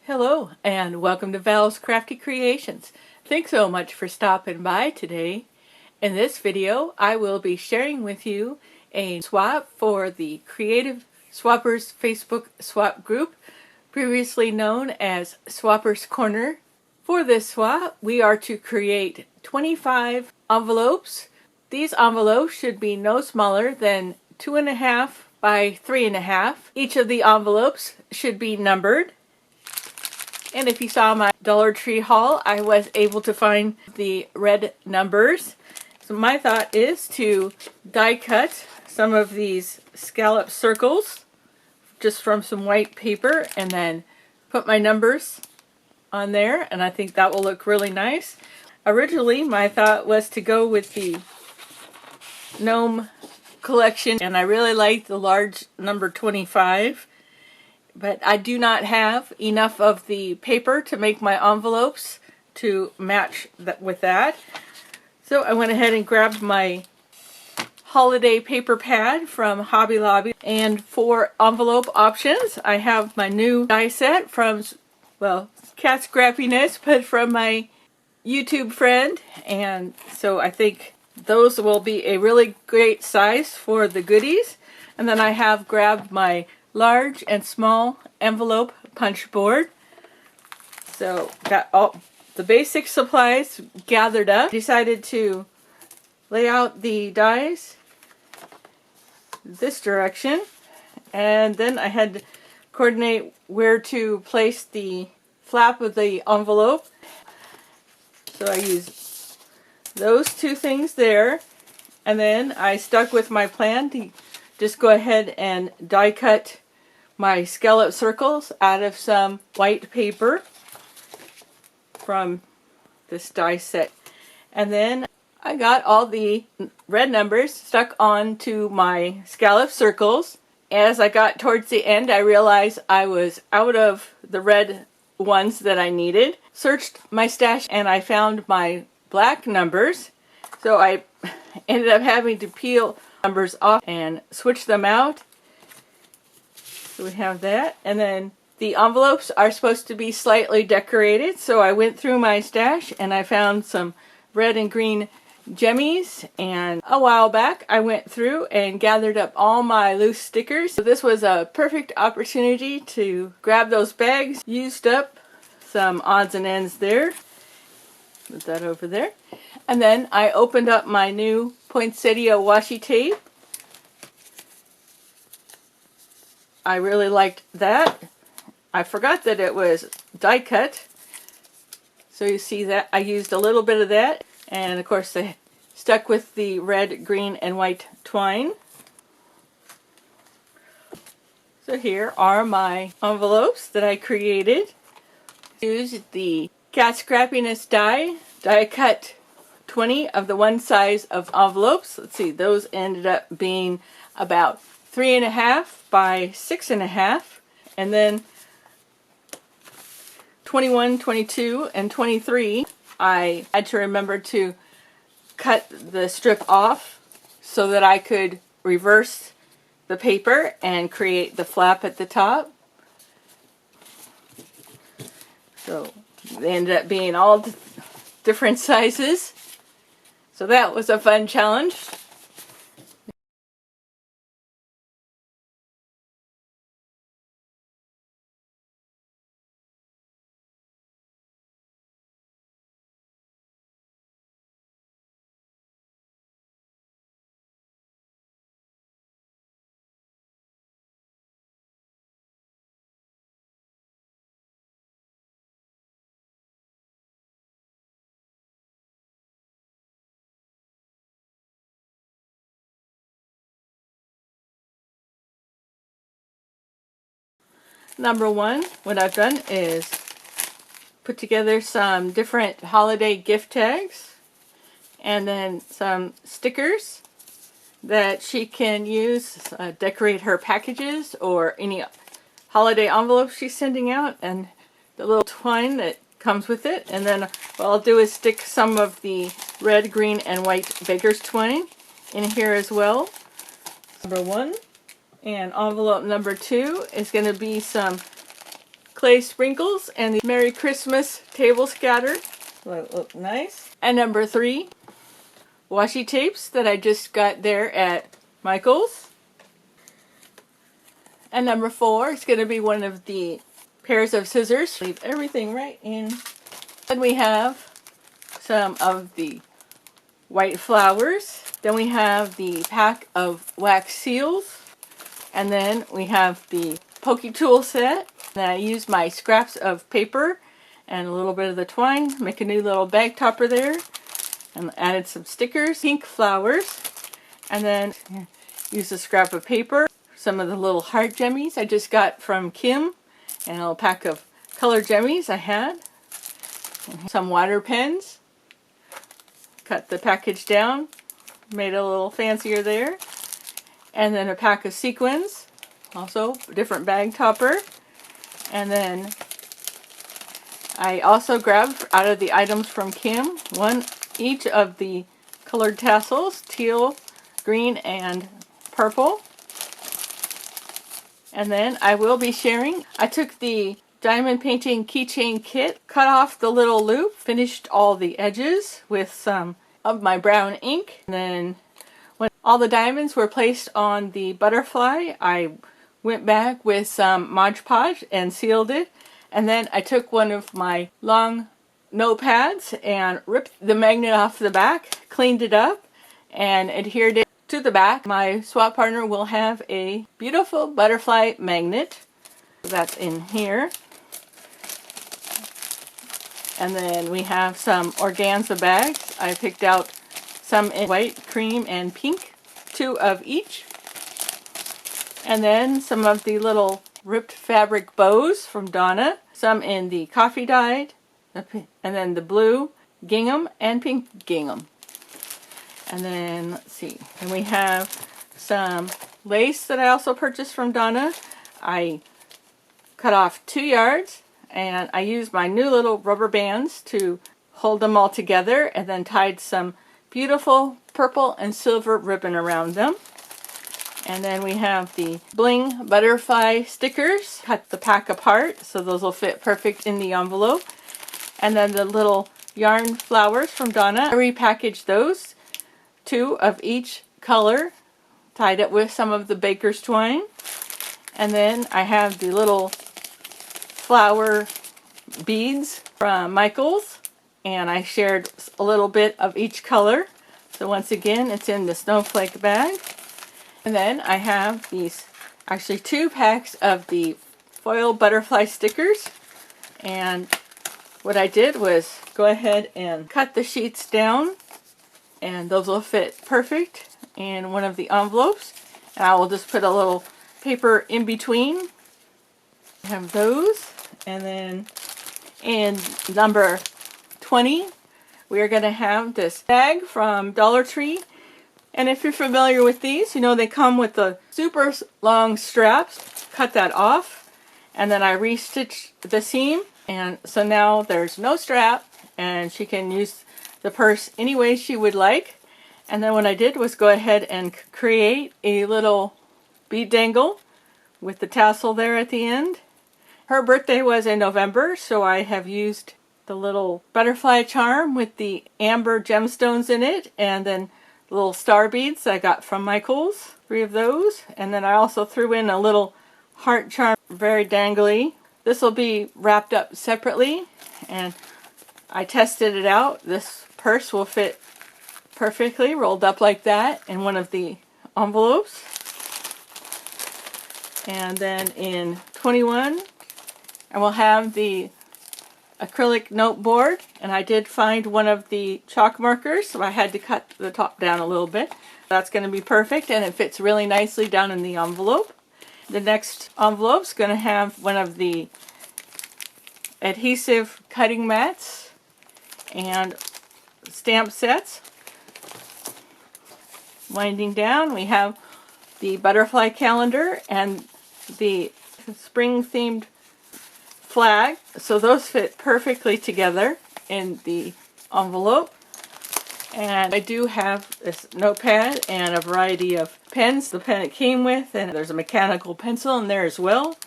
Hello and welcome to Val's Crafty Creations. Thanks so much for stopping by today. In this video I will be sharing with you a swap for the Creative Swappers Facebook swap group, previously known as Swappers Corner. For this swap we are to create 25 envelopes. These envelopes should be no smaller than 2.5 by 3.5. Each of the envelopes should be numbered. And if you saw my Dollar Tree haul, I was able to find the red numbers. So my thought is to die cut some of these scallop circles just from some white paper and then put my numbers on there, and I think that will look really nice. Originally my thought was to go with the gnome collection, and I really like the large number 25. But I do not have enough of the paper to make my envelopes to match with that. So I went ahead and grabbed my holiday paper pad from Hobby Lobby. And for envelope options, I have my new die set from, well, cat scrappiness, but from my YouTube friend. And so I think those will be a really great size for the goodies. And then I have grabbed my large and small envelope punch board. So got all the basic supplies gathered up. Decided to lay out the dies this direction, and then I had to coordinate where to place the flap of the envelope. So I used those two things there, and then I stuck with my plan to just go ahead and die cut my scallop circles out of some white paper from this die set. And then I got all the red numbers stuck onto my scallop circles. As I got towards the end, I realized I was out of the red ones that I needed. Searched my stash and I found my black numbers. So I ended up having to peel numbers off and switch them out. So we have that, and then the envelopes are supposed to be slightly decorated, so I went through my stash and I found some red and green jemmies, and a while back I went through and gathered up all my loose stickers. So this was a perfect opportunity to grab those bags. Used up some odds and ends there. Put that over there. And then I opened up my new poinsettia washi tape. I really liked that. I forgot that it was die cut. So you see that I used a little bit of that. And of course I stuck with the red, green, and white twine. So here are my envelopes that I created. Used the cat scrappiness die cut 20 of the one size of envelopes. Let's see, those ended up being about 3.5 by 6.5, and then 21, 22, and 23 I had to remember to cut the strip off so that I could reverse the paper and create the flap at the top. So they ended up being all different sizes. So that was a fun challenge. Number one, what I've done is put together some different holiday gift tags and then some stickers that she can use, decorate her packages or any holiday envelopes she's sending out, and the little twine that comes with it. And then what I'll do is stick some of the red, green, and white baker's twine in here as well. Number one. And envelope number 2 is going to be some clay sprinkles and the Merry Christmas table scatter. Look nice. And number 3, washi tapes that I just got there at Michael's. And number 4 is going to be one of the pairs of scissors. Leave everything right in. Then we have some of the white flowers. Then we have the pack of wax seals. And then we have the pokey tool set. And I used my scraps of paper and a little bit of the twine to make a new little bag topper there. And added some stickers, pink flowers. And then used a scrap of paper. Some of the little heart jemmies I just got from Kim. And a little pack of colored jemmies I had. And some water pens. Cut the package down. Made it a little fancier there. And then a pack of sequins. Also a different bag topper. And then I also grabbed out of the items from Kim one each of the colored tassels, teal, green, and purple. And then I will be sharing. I took the diamond painting keychain kit, cut off the little loop, finished all the edges with some of my brown ink. And then when all the diamonds were placed on the butterfly, I went back with some Mod Podge and sealed it. And then I took one of my long notepads and ripped the magnet off the back, cleaned it up, and adhered it to the back. My swap partner will have a beautiful butterfly magnet. That's in here. And then we have some organza bags. I picked out some in white, cream, and pink, 2 of each. And then some of the little ripped fabric bows from Donna. Some in the coffee dyed, and then the blue gingham and pink gingham. And then, let's see, and we have some lace that I also purchased from Donna. I cut off 2 yards, and I used my new little rubber bands to hold them all together, and then tied some beautiful purple and silver ribbon around them. And then we have the bling butterfly stickers. Cut the pack apart so those will fit perfect in the envelope. And then the little yarn flowers from Donna. I repackaged those, 2 of each color, tied it with some of the baker's twine. And then I have the little flower beads from Michael's, and I shared a little bit of each color. So once again, it's in the snowflake bag. And then I have these, actually 2 packs of the foil butterfly stickers. And what I did was go ahead and cut the sheets down, and those will fit perfect in one of the envelopes. And I will just put a little paper in between. I have those. And then in number 20, we are going to have this bag from Dollar Tree. And if you're familiar with these, you know they come with the super long straps. Cut that off, and then I restitched the seam, and so now there's no strap, and she can use the purse any way she would like. And then what I did was go ahead and create a little bead dangle with the tassel there at the end. Her birthday was in November, so I have used the little butterfly charm with the amber gemstones in it, and then little star beads I got from Michael's, 3 of those. And then I also threw in a little heart charm, very dangly. This will be wrapped up separately, and I tested it out. This purse will fit perfectly rolled up like that in one of the envelopes. And then in 21, I will have the acrylic note board, and I did find one of the chalk markers, so I had to cut the top down a little bit. That's going to be perfect, and it fits really nicely down in the envelope. The next envelope's going to have one of the adhesive cutting mats and stamp sets. Winding down, we have the butterfly calendar and the spring themed flag, so those fit perfectly together in the envelope. And I do have this notepad and a variety of pens, the pen it came with, and there's a mechanical pencil in there as well,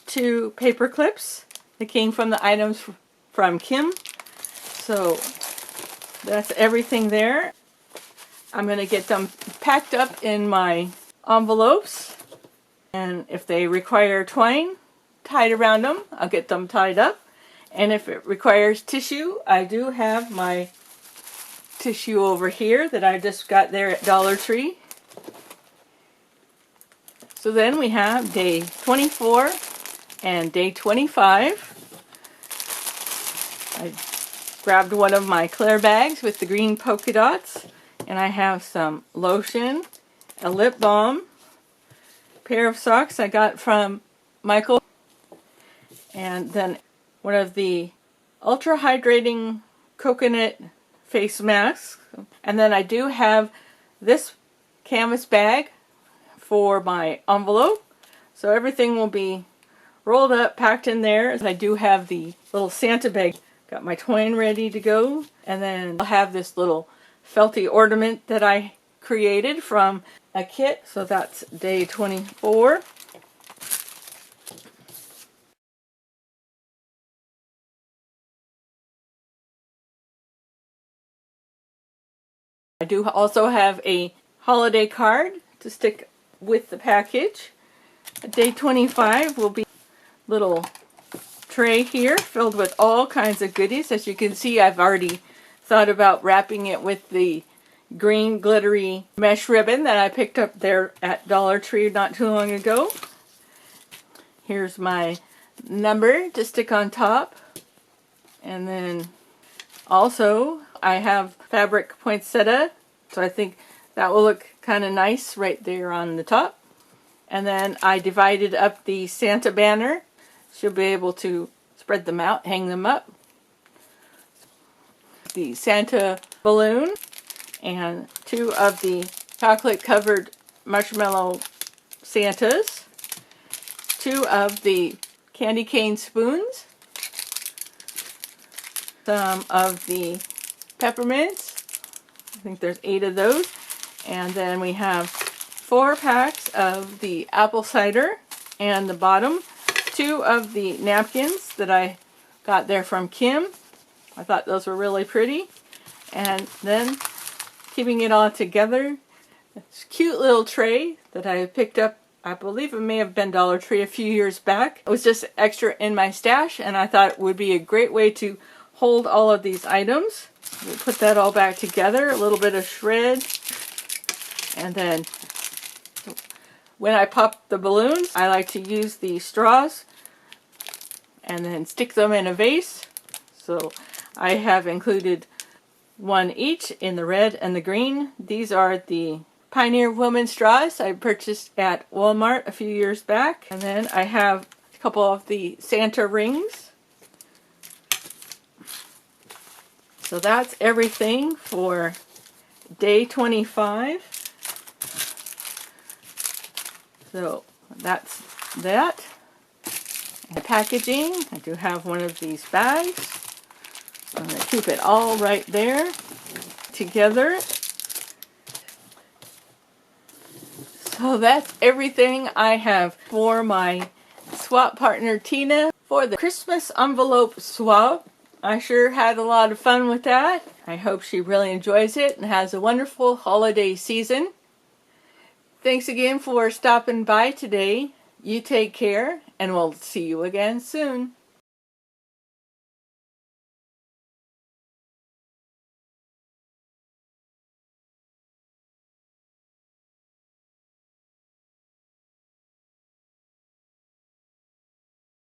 2 paper clips, that came from the items from Kim. So that's everything there. I'm going to get them packed up in my envelopes, and if they require twine tied around them, I'll get them tied up. And if it requires tissue, I do have my tissue over here that I just got there at Dollar Tree. So then we have day 24 and day 25. I grabbed one of my Claire bags with the green polka dots, and I have some lotion, a lip balm, a pair of socks I got from Michael, and then one of the ultra hydrating coconut face masks. And then I do have this canvas bag for my envelope, so everything will be rolled up, packed in there. I do have the little Santa bag. Got my twine ready to go, and then I'll have this little felty ornament that I created from a kit. So that's day 24. I do also have a holiday card to stick with the package. Day 25 will be a little tray here filled with all kinds of goodies. As you can see, I've already thought about wrapping it with the green glittery mesh ribbon that I picked up there at Dollar Tree not too long ago. Here's my number to stick on top. And then also I have fabric poinsettia, so I think that will look kind of nice right there on the top. And then I divided up the Santa banner. She'll be able to spread them out, hang them up. The Santa balloon and two of the chocolate covered marshmallow Santas. Two of the candy cane spoons. Some of the peppermints. I think there's 8 of those. And then we have 4 packs of the apple cider, and the bottom 2 of the napkins that I got there from Kim. I thought those were really pretty. And then keeping it all together, this cute little tray that I picked up, I believe it may have been Dollar Tree a few years back. It was just extra in my stash, and I thought it would be a great way to hold all of these items. We'll put that all back together, a little bit of shred. And then when I pop the balloons, I like to use the straws and then stick them in a vase. So I have included 1 each in the red and the green. These are the Pioneer Woman straws I purchased at Walmart a few years back. And then I have a couple of the Santa rings. So that's everything for day 25. So that's that. And packaging, I do have one of these bags. I'm going to keep it all right there together. So that's everything I have for my swap partner Tina for the Christmas envelope swap. I sure had a lot of fun with that. I hope she really enjoys it and has a wonderful holiday season. Thanks again for stopping by today. You take care, and we'll see you again soon.